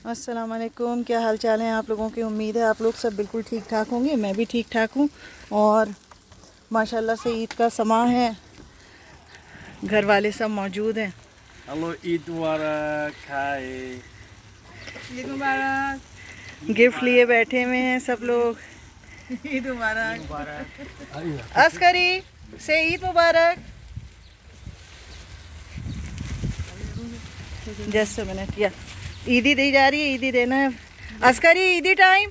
अस्सलाम वालेकुम, क्या हाल चाल है आप लोगों की। उम्मीद है आप लोग सब बिल्कुल ठीक ठाक होंगे। मैं भी ठीक ठाक हूँ और माशाल्लाह से ईद का समा है, घर वाले सब मौजूद हैं। हेलो, ईद मुबारक। हाय, ईद मुबारक। गिफ्ट लिए बैठे हुए हैं सब लोग। ईद मुबारक। अस्करी से ईद मुबारक। जस्ट अ मिनट, या ईदी दी जा रही है, ईदी देना है। अस्करी ईदी time,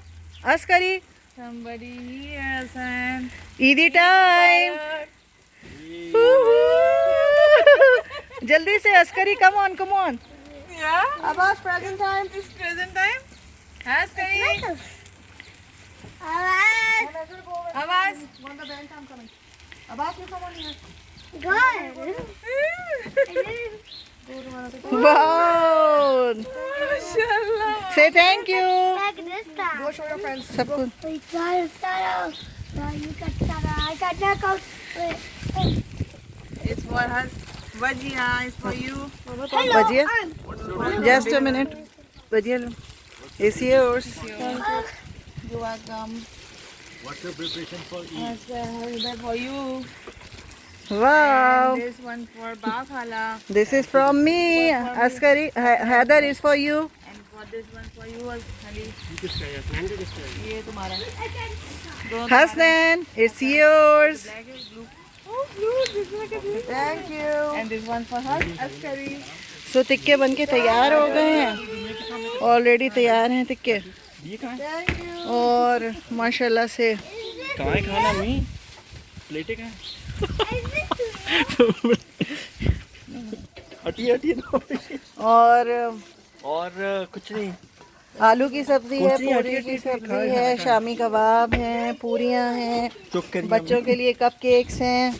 Askari Somebody here, son. ईदी टाइम। जल्दी से Askari, come on come on. Yeah. Abbas present time. It's present time. Has Kari. Awaz. Abbas you come on here. Good. Wow. Mashallah. Say thank you. Like this time. Go show your friends. सबको। We got start. You got start. I got that out. It's for her. Vajia is for you. Hello. Bhajiya? I'm Just a minute. Bhajiya लो। It's yours. You are welcome. What's your preparation for Eid? That's that for you. Wow. And this one for Bakhala. This is from me. Askari, Heather is for you. And for this one for you, Ali. ये तुम्हारा। दोनों Hasnan, it's yours. black is blue. Oh, blue. This one is Thank you. And this one for her. Askari. So टिक्के बनके तैयार हो गए हैं, already तैयार हैं टिक्के। और माशाल्लाह से कहाँ है खाना? मी प्लेटें कहाँ हैं? हटिए दो। और कुछ नहीं। आलू की सब्जी है, कुछ नहीं, पूरी हटिए, की हटिए, सब्जी खाएं, है, खाएं। शामी कबाब हैं, पूरियां हैं, चुप करिए। बच्चों के लिए कप केक्स हैं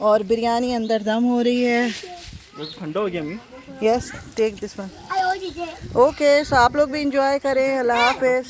और बिरयानी अंदर दम हो रही है। ठंडा हो गया मी। Yes, take this one. I already did. Okay, so आप लोग भी इंजॉय करें। अल्लाह हाफिज़।